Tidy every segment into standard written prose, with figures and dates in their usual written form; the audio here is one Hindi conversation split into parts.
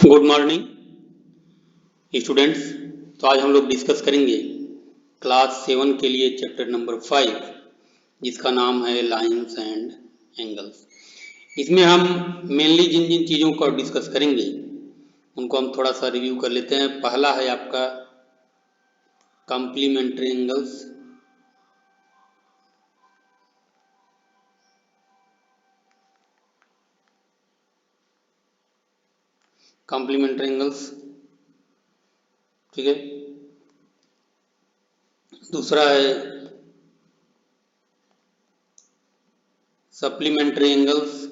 Good morning students. तो आज हम लोग डिस्कस करेंगे क्लास 7 के लिए चैप्टर नंबर 5 जिसका नाम है लाइंस एंड एंगल्स। इसमें हम मेनली जिन जिन चीज़ों को डिस्कस करेंगे उनको हम थोड़ा सा रिव्यू कर लेते हैं। पहला है आपका कॉम्प्लीमेंट्री एंगल्स, कॉम्प्लीमेंट्री एंगल्स, ठीक है। दूसरा है सप्लीमेंट्री एंगल्स,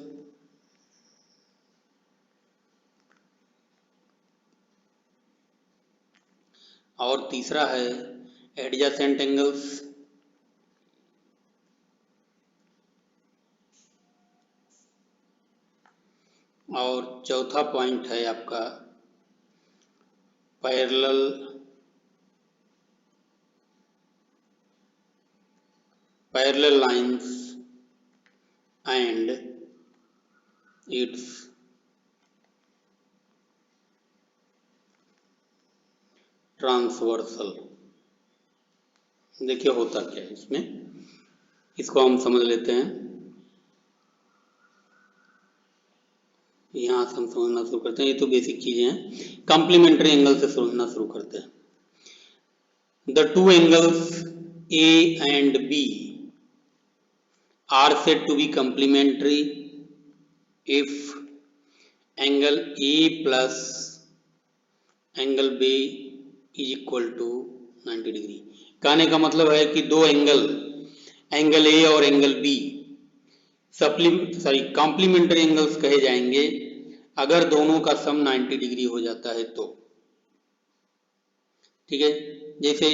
और तीसरा है एडजेसेंट एंगल्स, और चौथा पॉइंट है आपका parallel lines and it's transversal. देखिए होता क्या है इसमें, इसको हम समझ लेते हैं। यहाँ से हम समझना शुरू करते हैं। ये तो बेसिक चीजें हैं। कॉम्प्लीमेंट्री एंगल से समझना शुरू करते हैं। The two angles A and B are said to be complementary if angle A plus angle B is equal to 90 degree. कहने का मतलब है कि दो एंगल ए और एंगल बी कॉम्प्लीमेंट्री एंगल्स कहे जाएंगे अगर दोनों का सम 90 डिग्री हो जाता है तो, ठीक है। जैसे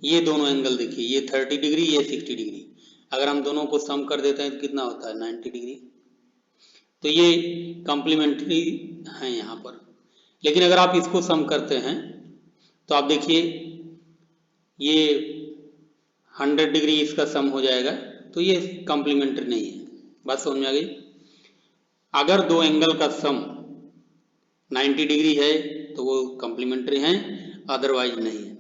ये दोनों एंगल देखिए, ये 30 डिग्री, ये 60 डिग्री। अगर हम दोनों को सम कर देते हैं तो कितना होता है 90 डिग्री। तो ये कॉम्प्लीमेंट्री है यहाँ पर। लेकिन अगर आप इसको सम करते हैं तो आप देखिए ये 100 डिग्री इसका सम हो जाएगा, तो ये कॉम्प्लीमेंट्री नहीं है। बात समझ में आ गई। अगर दो एंगल का सम 90 डिग्री है तो वो कॉम्प्लीमेंट्री हैं, अदरवाइज नहीं है,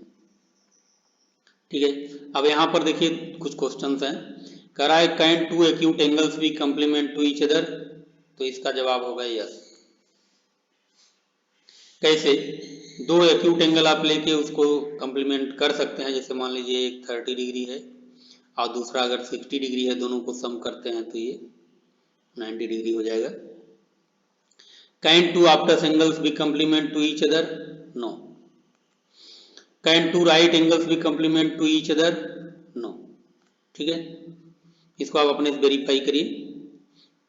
ठीक है। अब यहाँ पर देखिए कुछ क्वेश्चंस हैं। कह रहा है can two acute angles be complement to each other, तो इसका जवाब होगा यस। कैसे? दो एक्यूट एंगल आप लेके उसको कंप्लीमेंट कर सकते हैं। जैसे मान लीजिए एक 30 डिग्री है और दूसरा अगर 60 डिग्री है, दोनों को सम करते हैं तो ये 90 डिग्री हो जाएगा। Can two obtuse angles be complement to each other? No. Can two right angles be complement to each other? No, ठीक है। इसको आप अपने से वेरीफाई करिए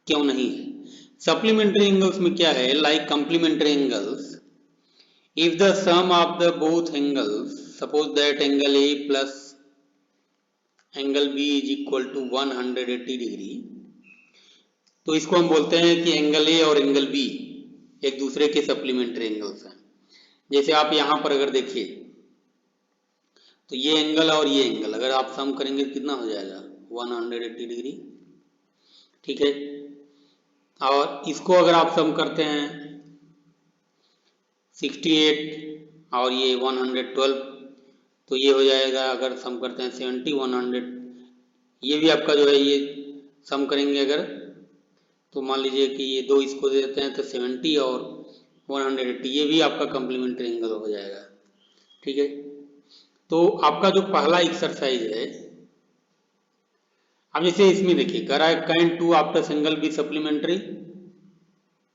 क्यों नहीं है। सप्लीमेंट्री एंगल्स में क्या है, like complementary angles, if the sum of the both angles, suppose that angle A plus angle B is equal to 180 degree, तो इसको हम बोलते हैं कि एंगल A और एंगल B एक दूसरे के सप्लीमेंट्री एंगल्स हैं। जैसे आप यहां पर अगर देखिए तो ये एंगल और ये एंगल अगर आप सम करेंगे तो कितना हो जाएगा 180 डिग्री, ठीक है। और इसको अगर आप सम करते हैं 68 और ये 112, तो ये हो जाएगा, अगर सम करते हैं 70 100, ये भी आपका जो है ये सम करेंगे अगर, तो मान लीजिए कि ये दो इसको दे देते हैं तो 70 और 180, ये भी आपका कॉम्प्लीमेंट्री एंगल हो जाएगा, ठीक है। तो आपका जो पहला एक्सरसाइज है, अब जैसे इसमें देखिए कह रहा है can two obtuse angle be supplementary,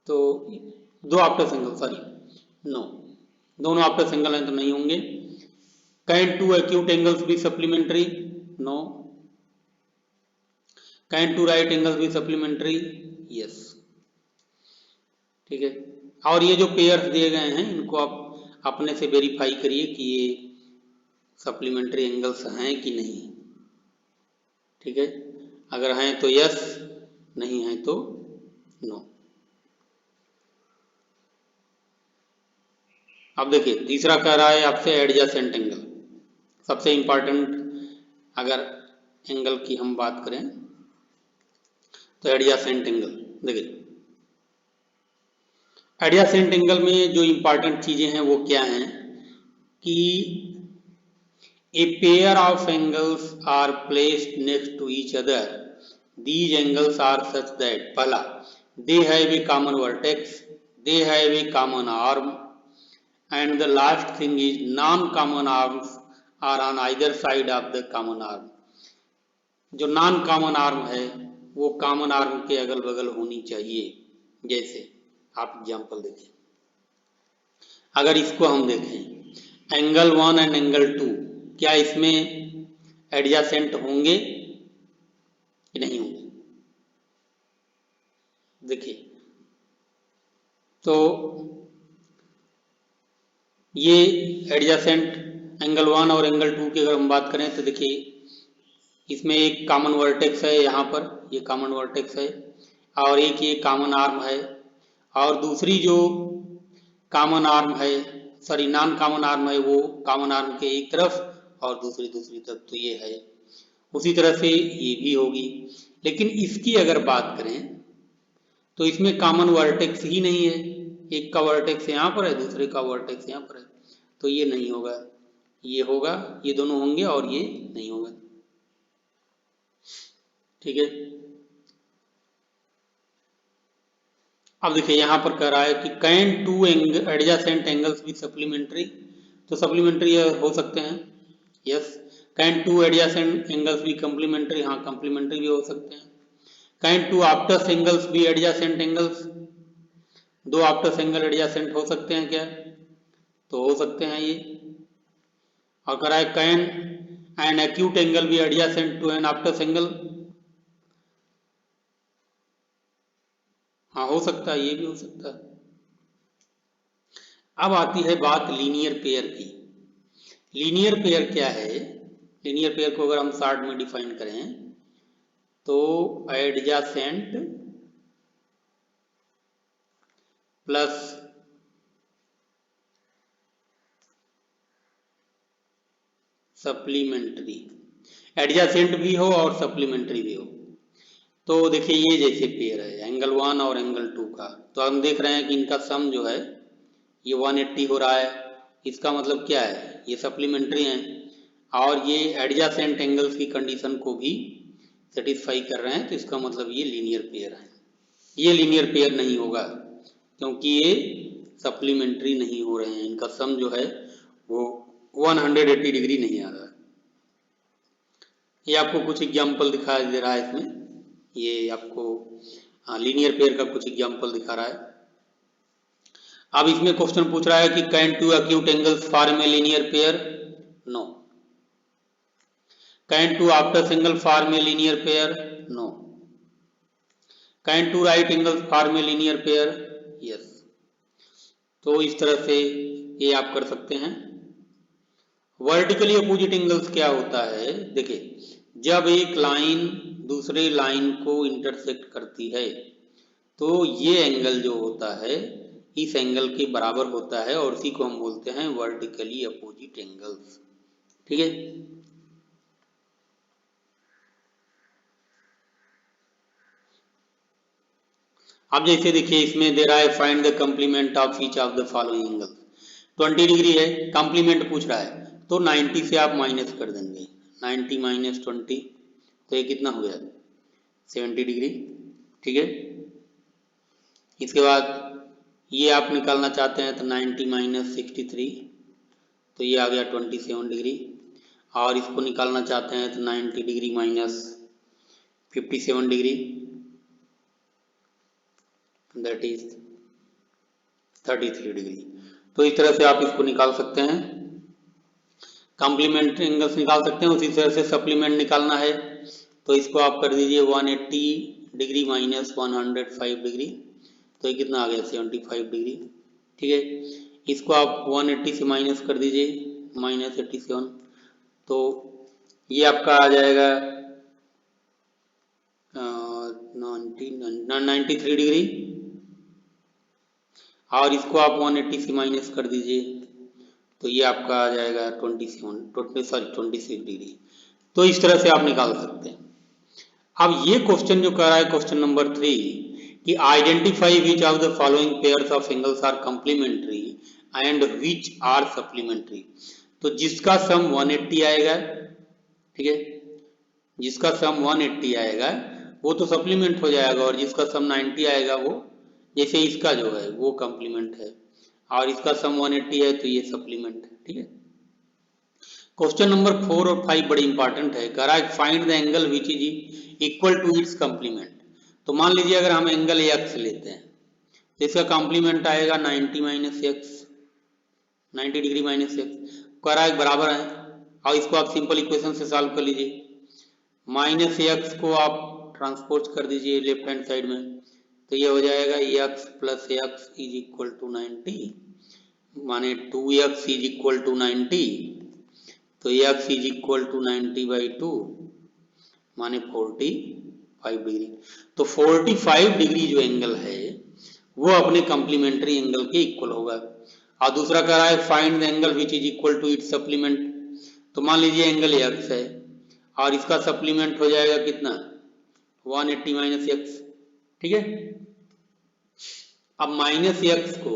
तो दो ऑब्टस एंगल, सॉरी नो, दोनों ऑब्टस एंगल हैं तो नहीं होंगे। Can two acute angles be supplementary? No. Can two right angles be supplementary? Yes, ठीक है। और ये जो पेयर्स दिए गए हैं इनको आप अपने से वेरीफाई करिए कि ये सप्लीमेंट्री एंगल्स हैं कि नहीं, ठीक है। अगर हैं तो यस, नहीं है तो नो। अब देखिए तीसरा कह रहा है आपसे एडजेसेंट एंगल। सबसे इंपॉर्टेंट अगर एंगल की हम बात करें तो एडजेसेंट एंगल, देखिए एडजेसेंट एंगल में जो इंपॉर्टेंट चीजें हैं वो क्या हैं कि a pair of angles are placed next to each other. These angles are such that पहला they have a common vertex, they have a common arm, and the last thing is non-common arms are on either side of the common arm. जो नॉन कॉमन आर्म है वो कॉमन आर्म के अगल बगल होनी चाहिए। जैसे आप एग्जांपल देखें, अगर इसको हम देखें एंगल 1 एंड एंगल 2, क्या इसमें एडजेसेंट होंगे कि नहीं होंगे? देखिए, तो ये एडजेसेंट एंगल 1 और एंगल 2 की अगर हम बात करें तो देखिए इसमें एक कॉमन वर्टेक्स है, यहाँ पर ये कॉमन वर्टेक्स है, और एक ये कॉमन आर्म है, और दूसरी जो कॉमन आर्म है, सॉरी नॉन कॉमन आर्म है, वो कॉमन आर्म के एक तरफ और दूसरी तरफ, तो ये है। उसी तरह से ये भी होगी। लेकिन इसकी अगर बात करें तो इसमें कॉमन वर्टेक्स ही नहीं है, एक का वर्टेक्स यहाँ पर है, दूसरे का वर्टेक्स यहाँ पर है, तो ये नहीं होगा। ये होगा, ये दोनों होंगे और ये नहीं होगा। ठीक है, अब देखिए यहाँ पर कह रहा है कि can two adjacent angles with supplementary, तो सप्लीमेंट्री हो सकते हैं, yes. Can two adjacent angles भी कम्प्लीमेंट्री, हाँ कम्प्लीमेंट्री भी हो सकते हैं। कैन टू ऑप्टस एंगल्स भी एडजेसेंट एंगल्स, दो ऑप्टस एंगल एडजेसेंट हो सकते हैं क्या? तो हो सकते हैं ये। और कह रहा है can an acute angle be adjacent to an obtuse angle, हाँ हो सकता है, ये भी हो सकता है। अब आती है बात लीनियर पेयर की। लीनियर पेयर क्या है? लीनियर पेयर को अगर हम शॉर्ट में डिफाइन करें तो एडजेसेंट प्लस सप्लीमेंट्री, एडजेसेंट भी हो और सप्लीमेंट्री भी हो। तो देखिए ये जैसे पेयर है एंगल 1 और एंगल 2 का, तो हम देख रहे हैं कि इनका सम जो है ये 180 हो रहा है। इसका मतलब क्या है? ये सप्लीमेंट्री हैं और ये एडजेसेंट एंगल्स की कंडीशन को भी सेटिस्फाई कर रहे हैं, तो इसका मतलब ये लीनियर पेयर है। ये लीनियर पेयर नहीं होगा क्योंकि ये सप्लीमेंट्री नहीं हो रहे हैं, इनका सम जो है वो 180 डिग्री नहीं आ रहा है। ये आपको कुछ एग्जाम्पल दिखाई दे रहा है इसमें, ये आपको लीनियर पेयर का कुछ एग्जाम्पल दिखा रहा है। अब इसमें क्वेश्चन पूछ रहा है कि can two acute angles form a linear pair? No. Can two obtuse angle form a linear pair? No. Can two right angles form a linear pair? Yes. तो इस तरह से ये आप कर सकते हैं। वर्टिकली अपोजिट एंगल्स क्या होता है? देखिए, जब एक लाइन दूसरे लाइन को इंटरसेक्ट करती है तो ये एंगल जो होता है इस एंगल के बराबर होता है और इसी को हम बोलते हैं वर्टिकली अपोजिट एंगल्स। ठीक है, अब जैसे देखिए इसमें दे रहा है find the complement of each of the following angle. 20 degree है, कंप्लीमेंट पूछ रहा है तो 90 से आप माइनस कर देंगे, 90 माइनस 20 तो ये कितना हो गया? 70 डिग्री। ठीक है, इसके बाद ये आप निकालना चाहते हैं तो 90 माइनस 63 तो ये आ गया 27 डिग्री, और इसको निकालना चाहते हैं तो 90 degree minus 57 degree that is 33 degree. तो इस तरह से आप इसको निकाल सकते हैं, कॉम्प्लीमेंट्री एंगल्स निकाल सकते हैं। उसी तरह से सप्लीमेंट निकालना है तो इसको आप कर दीजिए 180 डिग्री माइनस 105 डिग्री, तो ये कितना आ गया? 75 डिग्री। ठीक है, इसको आप 180 से माइनस कर दीजिए माइनस 87, तो ये आपका आ जाएगा 93 डिग्री, और इसको आप 180 से माइनस कर दीजिए तो ये आपका आ जाएगा 26 डिग्री। तो इस तरह से आप निकाल सकते हैं। अब ये क्वेश्चन जो कर रहा है क्वेश्चन नंबर 3 कि identify which of the following pairs of angles are complementary and which are supplementary. तो जिसका सम 180 आएगा, ठीक है, जिसका सम 180 आएगा वो तो सप्लीमेंट हो जाएगा, और जिसका सम 90 आएगा वो, जैसे इसका जो है वो कॉम्प्लीमेंट है और इसका सम 180 है तो ये सप्लीमेंट है, ठीक है। क्वेश्चन नंबर 4 और 5 बड़े इंपॉर्टेंट है, कह रहा है find the angle which is equal to its complement. तो मान लीजिए अगर हम एंगल एक्स लेते हैं तो इसका कॉम्प्लीमेंट आएगा 90 minus x, 90 degree minus x, कह रहा है बराबर है। और इसको आप सिंपल इक्वेशन से सॉल्व कर लीजिए, माइनस एक्स को आप ट्रांसपोज कर दीजिए लेफ्ट हैंड साइड में, तो ये हो जाएगा x plus x is equal to 90, माने 2x इज इक्वल टू 90, तो x इज इक्वल टू 90/2 माने 45 डिग्री। तो 45 डिग्री जो एंगल है वो अपने कॉम्प्लीमेंट्री एंगल के इक्वल होगा। और दूसरा कह रहा है find the angle which is equal to its supplement. तो मान लीजिए एंगल x है और इसका सप्लीमेंट हो जाएगा कितना, 180 माइनस एक्स, ठीक है। अब माइनस एक्स को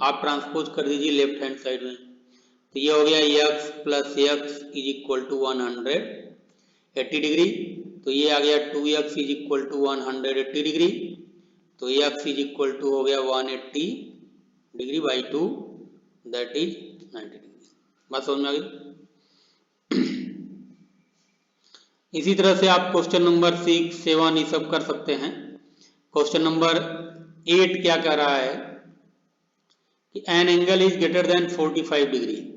आप ट्रांसपोज कर दीजिए लेफ्ट हैंड साइड में, तो ये हो गया x plus x is equal to 180 degree, तो ये आ गया 2x is equal to 180 degree, तो x इज इक्वल टू हो गया 180 degree by 2 that is 90 degree. बात समझ में आ गई। इसी तरह से आप क्वेश्चन नंबर 6, 7 ये सब कर सकते हैं। क्वेश्चन नंबर 8 क्या कह रहा है कि an angle is greater than 45 degree,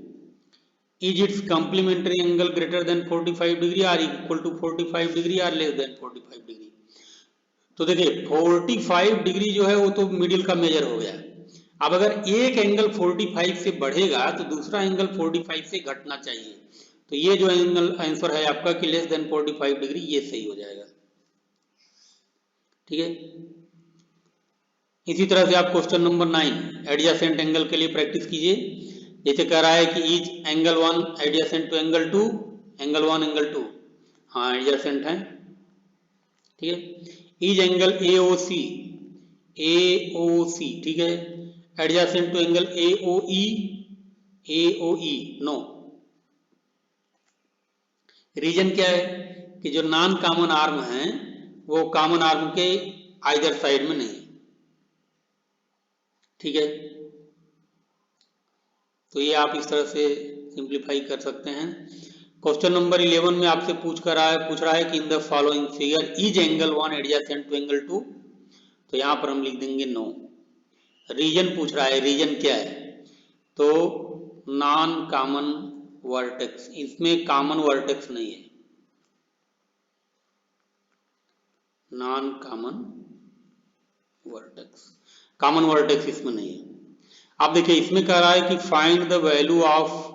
is its complementary angle greater than 45 degree or equal to 45 degree or less than 45 degree. तो देखिए 45 डिग्री जो है वो तो मिडिल का मेजर हो गया। अब अगर एक एंगल 45 से बढ़ेगा तो दूसरा एंगल 45 से घटना चाहिए, तो ये जो एंगल आंसर है आपका कि लेस देन 45 डिग्री, ये सही हो जाएगा, ठीक है। इसी तरह से आप क्वेश्चन नंबर 9 एडजेसेंट एंगल के लिए प्रैक्टिस कीजिए। जैसे कह रहा है कि is angle 1 adjacent to angle 2, angle 1 angle 2 हाँ एडजेसेंट है, ठीक है। इज एंगल AOC, AOC ठीक है, adjacent to angle AOE, AOE no. Reason क्या है कि जो नॉन कॉमन आर्म है वो कॉमन आर्म के आइदर साइड में नहीं, ठीक है। तो ये आप इस तरह से सिंप्लीफाई कर सकते हैं। क्वेश्चन नंबर 11 में आपसे पूछ रहा है कि in the following figure is angle 1 adjacent to angle 2, तो यहां पर हम लिख देंगे नो। रीजन पूछ रहा है, रीजन क्या है, तो नॉन कॉमन वर्टेक्स, इसमें कॉमन वर्टेक्स नहीं है, non common vertex, common vertex इसमें नहीं है। अब देखिए इसमें कह रहा है कि find the value of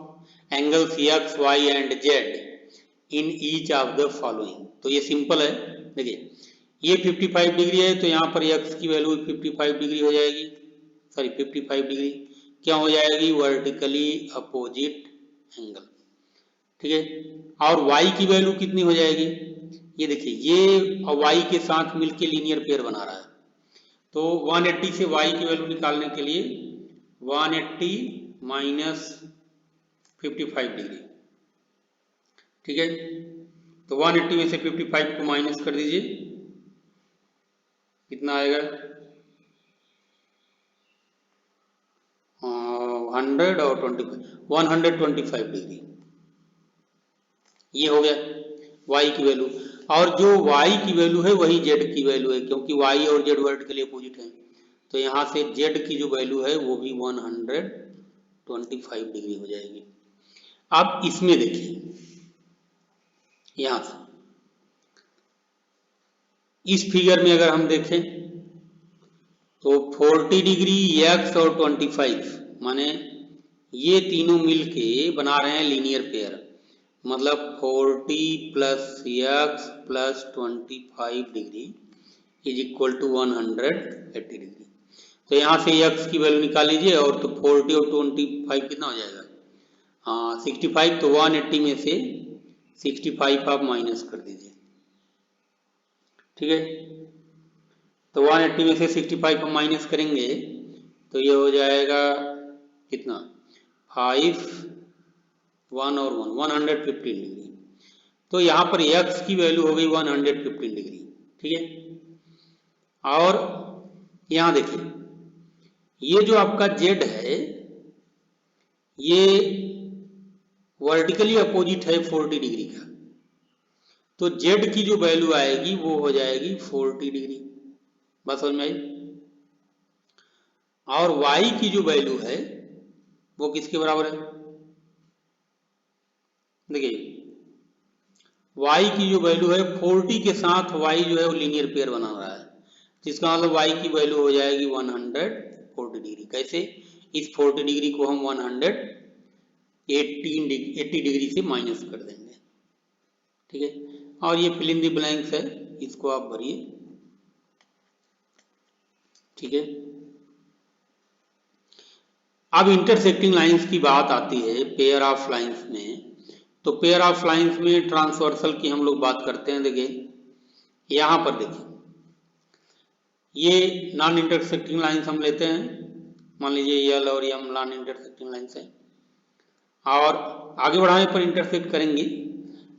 angles x, y and z in each of the following. तो ये सिंपल है, देखिए ये 55 डिग्री है तो यहाँ पर x की वैल्यू 55 डिग्री हो जाएगी, सॉरी 55 डिग्री क्या हो जाएगी, वर्टिकली अपोजिट एंगल, ठीक है। और y की वैल्यू कितनी हो जाएगी, ये देखिए ये y के साथ मिलके लीनियर पेयर बना रहा है, तो 180 से y की वैल्यू निकालने के लिए 180 माइनस 55 डिग्री, ठीक है। तो 180 में से 55 को माइनस कर दीजिए, कितना आएगा 100 और 125 डिग्री, ये हो गया y की वैल्यू। और जो y की वैल्यू है वही z की वैल्यू है, क्योंकि y और z वर्टिकली अपोजिट है, तो यहां से z की जो वैल्यू है वो भी 125 डिग्री हो जाएगी। अब इसमें देखिए यहां से इस फिगर में अगर हम देखें तो 40 डिग्री x और 25 माने ये तीनों मिलके बना रहे हैं लीनियर पेयर, मतलब 40 plus x plus 25 degree is equal to 180 degree. तो यहाँ से x की वैल्यू निकाल लीजिए, और तो 40 और 25 कितना हो जाएगा, हाँ 65, तो 180 में से 65 आप माइनस कर दीजिए, ठीक है। तो 180 में से 65 हम माइनस करेंगे तो ये हो जाएगा कितना 5 1 और 1 115 डिग्री। तो यहाँ पर x की वैल्यू हो गई 115 डिग्री। ठीक है। और यहाँ देखिए ये जो आपका z है ये वर्टिकली अपोजिट है 40 डिग्री का, तो z की जो वैल्यू आएगी वो हो जाएगी 40 डिग्री। बस समझ में आई। और y की जो वैल्यू है वो किसके बराबर है, देखिए y की जो वैल्यू है 40 के साथ y जो है वो लीनियर पेयर बना रहा है, जिसका मतलब y की वैल्यू हो जाएगी 140 डिग्री। कैसे, इस 40 डिग्री को हम 180 डिग्री से माइनस कर देंगे। ठीक है। और ये फिल इन द ब्लैंक्स है, इसको आप भरिए। ठीक है। अब इंटरसेक्टिंग लाइंस की बात आती है पेयर ऑफ लाइंस में, तो पेयर ऑफ लाइंस में ट्रांसवर्सल की हम लोग बात करते हैं। देखिए यहां पर देखिए ये नॉन इंटरसेक्टिंग लाइंस हम लेते हैं, मान लीजिए एल और एम नॉन इंटरसेक्टिंग लाइंस है, और आगे बढ़ाने पर इंटरसेक्ट करेंगी,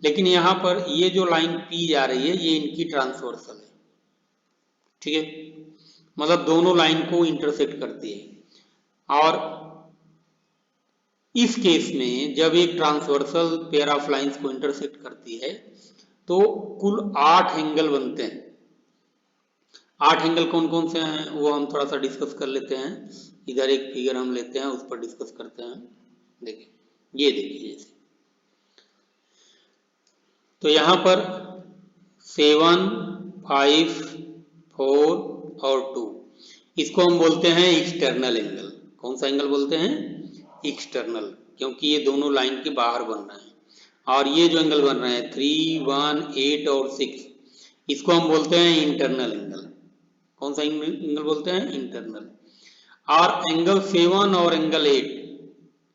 लेकिन यहां पर ये जो लाइन पी जा रही है ये इनकी ट्रांसवर्सल है। ठीक है, मतलब दोनों लाइन को इंटरसेक्ट करती है। और इस केस में जब एक ट्रांसवर्सल पेयर ऑफ लाइंस को इंटरसेक्ट करती है तो कुल 8 एंगल बनते हैं। 8 एंगल कौन कौन से हैं वो हम थोड़ा सा डिस्कस कर लेते हैं। इधर एक फिगर हम लेते हैं, उस पर डिस्कस करते हैं। देखिए ये देखिए जैसे, तो यहां पर 7 5 4 और 2 इसको हम बोलते हैं एक्सटर्नल एंगल। कौन सा एंगल बोलते हैं, एक्सटर्नल, क्योंकि ये दोनों लाइन के बाहर बन रहे हैं। और ये जो एंगल बन रहे हैं 3 1 8 और 6 इसको हम बोलते हैं इंटरनल एंगल। कौन सा एंगल बोलते हैं, इंटरनल। और एंगल 7 और एंगल 8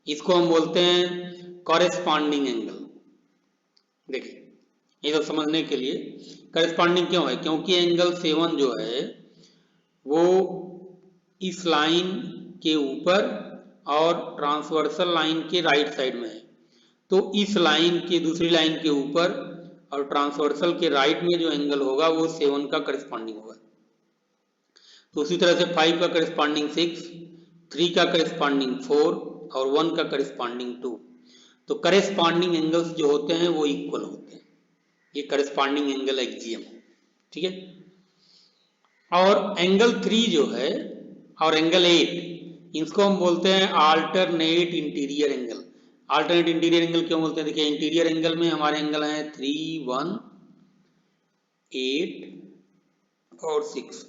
इसको हम बोलते हैं कॉरेस्पॉन्डिंग एंगल। देखिए ये तो समझने के लिए कॉरेस्पॉन्डिंग क्यों है, क्योंकि एंगल 7 जो है वो इस लाइन के ऊपर और ट्रांसवर्सल लाइन के राइट साइड में है, तो इस लाइन के दूसरी लाइन के ऊपर और ट्रांसवर्सल के राइट में जो एंगल होगा वो 7 का करेस्पॉन्डिंग होगा। तो उसी तरह से 5 का करेस्पॉन्डिंग 6, 3 का करेस्पॉन्डिंग 4 और 1 का करेस्पॉन्डिंग 2। तो करेस्पॉन्डिंग एंगल्स जो होते हैं वो इक्वल होते हैं, ये करेस्पॉन्डिंग एंगल एक्जियम। ठीक है। और एंगल 3 जो है और एंगल 8 इसको हम बोलते हैं alternate interior angle. Alternate interior angle क्यों बोलते हैं, देखिए इंटीरियर एंगल में हमारे एंगल हैं 3 1 8 और 6।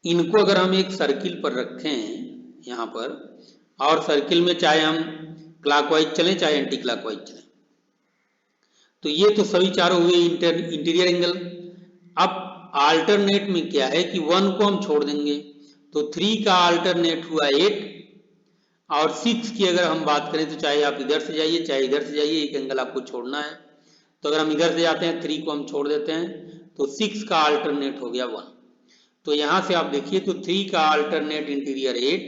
इनको अगर हम एक सर्किल पर रखें यहाँ पर, और सर्किल में चाहे हम क्लॉकवाइज चलें चाहे एंटी क्लॉकवाइज चलें, तो ये तो सभी चारों हुए इंटीरियर एंगल। अब अल्टरनेट में क्या है कि 1 को हम छोड़ देंगे, तो 3 का अल्टरनेट हुआ 8, और 6 की अगर हम बात करें तो चाहे आप इधर से जाइए चाहे इधर से जाइए, एक एंगल आपको छोड़ना है। तो अगर हम इधर से जाते हैं 3 को हम छोड़ देते हैं तो 6 का अल्टरनेट हो गया 1। तो यहां से आप देखिए तो 3 का अल्टरनेट इंटीरियर 8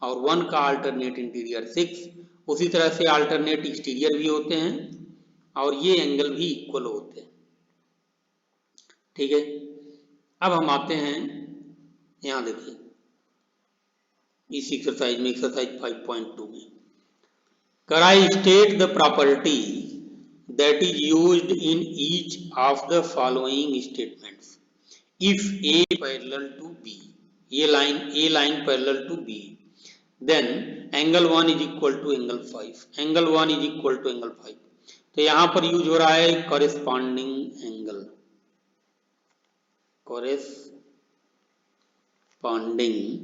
और 1 का अल्टरनेट इंटीरियर 6। उसी तरह से अल्टरनेट एक्सटीरियर भी होते हैं और ये एंगल भी इक्वल होते हैं। ठीक है। अब हम आते हैं यहां देखिए इस एक्सरसाइज में, एक्सरसाइज 5.2 में, कर I state the property that is used in each of the following statements if A parallel to B, ये line A line parallel to B, then angle 1 is equal to angle 5, angle 1 is equal to angle 5। तो यहां पर यूज हो रहा है corresponding angle, corresponding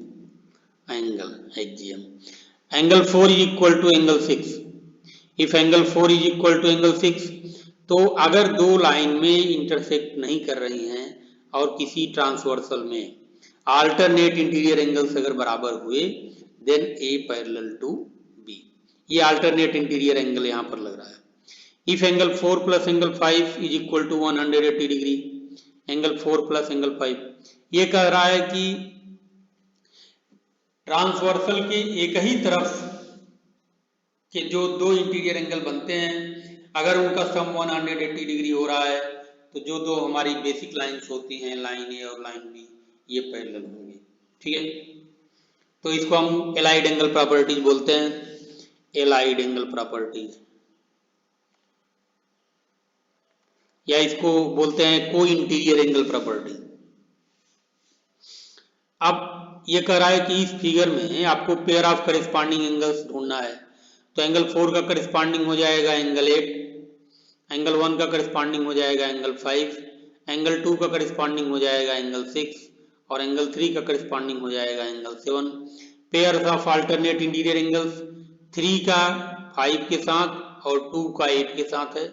angle axiom। angle 4 is equal to angle 6, if angle 4 is equal to angle 6, तो अगर दो लाइन में इंटरसेक्ट नहीं कर रही हैं और किसी ट्रांसवर्सल में अल्टरनेट इंटीरियर एंगल्स अगर बराबर हुए, then A parallel to B। ये अल्टरनेट इंटीरियर एंगल यहां पर लग रहा है। If angle 4 plus angle 5 is equal to 180 degree, angle 4 plus angle 5, ये कह रहा है कि ट्रांसवर्सल के एक ही तरफ के जो दो इंटीरियर एंगल बनते हैं, अगर उनका सम 180 डिग्री हो रहा है तो जो दो हमारी बेसिक लाइंस होती हैं, लाइन ए और लाइन बी, ये पैरेलल होंगे। ठीक है, तो इसको हम एलाइड एंगल प्रॉपर्टीज बोलते हैं, एलाइड एंगल प्रॉपर्टीज, या इसको बोलते हैं को इंटीरियर एंगल प्रॉपर्टी। अब ये कह रहा है कि इस फिगर में आपको पेयर ऑफ करिस्पॉन्डिंग एंगल्स ढूंढना है, तो एंगल 4 का करिस्पॉन्डिंग हो जाएगा एंगल 8, एंगल 1 का करिस्पॉन्डिंग हो जाएगा एंगल 5, एंगल 2 का करिस्पॉन्डिंग हो जाएगा एंगल 6 और एंगल 3 का करिस्पॉन्डिंग हो जाएगा angle 7। Pair of alternate interior angles 3 का 5 के साथ और 2 का 8 के साथ है।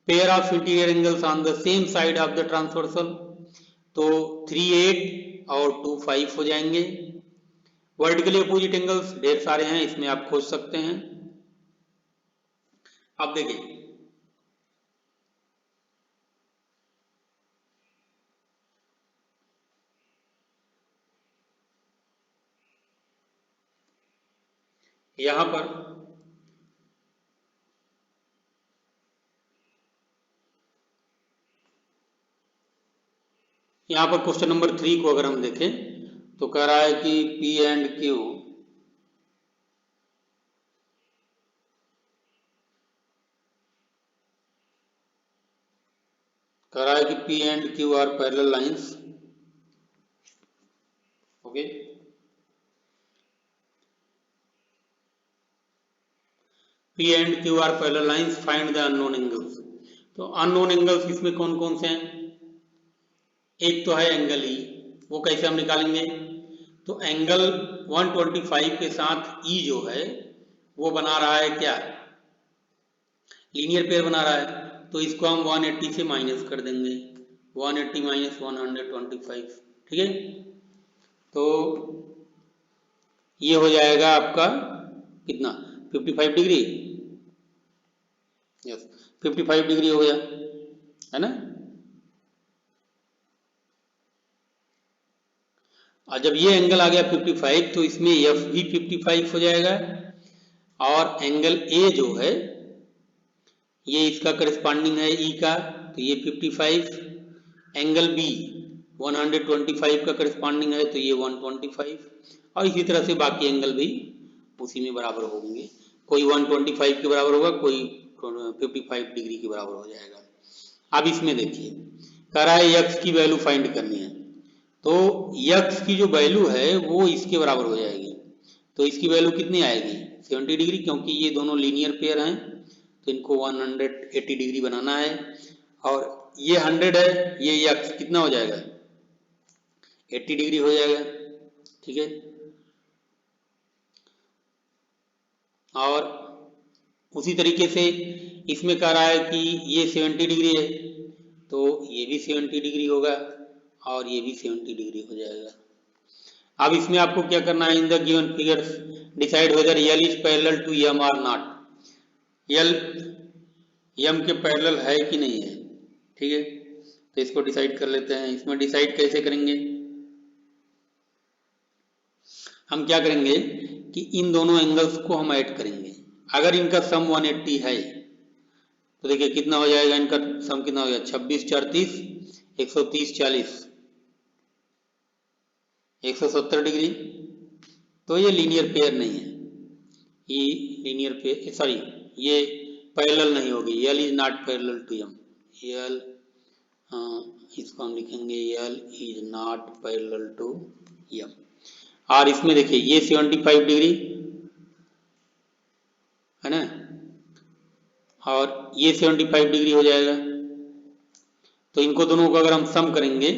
Pair of interior angles on the same side of the transversal, तो 3 8 और 2 5 हो जाएंगे। वर्टिकली अपोजिट एंगल्स ढेर सारे हैं, इसमें आप खोज सकते हैं। अब देखिए यहां पर क्वेश्चन नंबर 3 को अगर हम देखें तो कह रहा है कि P एंड Q कह रहा है कि P and Q are parallel lines. Okay, P and Q are parallel lines, find the unknown angles. तो अननोन एंगल्स इसमें कौन कौन से हैं? एक तो है एंगल E, वो कैसे हम निकालेंगे? तो एंगल 125 के साथ E जो है वो बना रहा है क्या? लीनियर पेयर बना रहा है, तो इसको हम 180 से माइनस कर देंगे, 180 माइनस 125। ठीक है, तो ये हो जाएगा आपका कितना? 55 डिग्री। यस, 55 डिग्री हो गया, है ना। और जब ये एंगल आ गया 55 तो इसमें एफ भी 55 हो जाएगा और एंगल ए जो है ये इसका करस्पॉन्डिंग है ई का, तो ये 55, एंगल बी 125 का करस्पॉन्डिंग है तो ये 125 और इसी तरह से बाकी एंगल भी उसी में बराबर होंगे, कोई 125 के बराबर होगा, कोई 55 डिग्री के बराबर हो जाएगा। अब इसमें देखिए कह रहा है यक्स की वैल्यू फाइंड करनी है, तो यक्स की जो वैल्यू है वो इसके बराबर हो जाएगी, तो इसकी वैल्यू कितनी आएगी? 70 डिग्री, क्योंकि ये दोनों लीनियर पेयर हैं तो इनको 180 डिग्री बनाना है और ये 100 है, ये यक्स कितना हो जाएगा? 80 डिग्री हो जाएगा। ठीक है, और उसी तरीके से इसमें कह रहा है कि ये 70 डिग्री है तो ये भी 70 डिग्री होगा और ये भी 70 डिग्री हो जाएगा। अब इसमें आपको क्या करना है? In the given figures decide whether L is parallel to M और नॉट। एल एम के पैरेलल है कि नहीं है। ठीक है, तो इसको डिसाइड कर लेते हैं। इसमें डिसाइड कैसे करेंगे? हम क्या करेंगे कि इन दोनों एंगल्स को हम ऐड करेंगे। अगर इनका सम 180 है तो देखिए कितना हो जाएगा, इनका सम कितना हो जाएगा? 26 4 30, 130 40, 170 डिग्री। तो ये लीनियर पेयर नहीं है, ये लीनियर पेयर, सॉरी ये पैरेलल नहीं होगी, L is not parallel to M. L इसको हम लिखेंगे L is not parallel to M. और इसमें देखिए ये 75 डिग्री है ना, और ये 75 डिग्री हो जाएगा, तो इनको दोनों को अगर हम सम करेंगे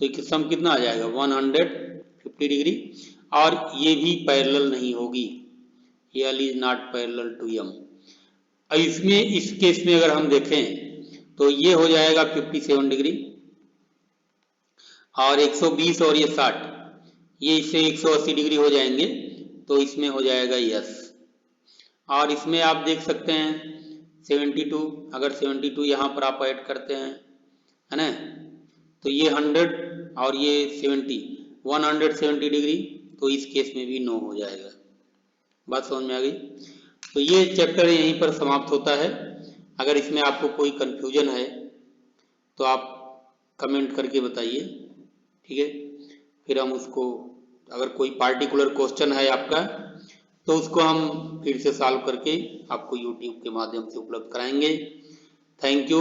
तो सम कितना आ जाएगा? 150 डिग्री, और ये भी पैरेलल नहीं होगी, L is not parallel to M. इसमें इस केस में अगर हम देखें तो ये हो जाएगा 57 डिग्री और 120 और ये 60, ये इससे 180 डिग्री हो जाएंगे, तो इसमें हो जाएगा यस। और इसमें आप देख सकते हैं 72, अगर 72 यहाँ पर आप ऐड करते हैं, है ना, तो ये 100 और ये 170 डिग्री, तो इस केस में भी नो हो जाएगा। बात समझ में आ गई? तो ये चैप्टर यहीं पर समाप्त होता है। अगर इसमें आपको कोई कंफ्यूजन है तो आप कमेंट करके बताइए, ठीक है? फिर हम उसको, अगर कोई पार्टिकुलर क्वेश्चन है आपका तो उसको हम फिर से सॉल्व करके आपको YouTube के माध्यम से उपलब्ध कराएंगे। Thank you.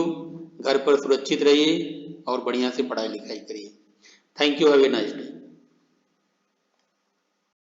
घर पर सुरक्षित रहिए और बढ़िया से पढ़ाई लिखाई करिए। Thank you. Have a nice day.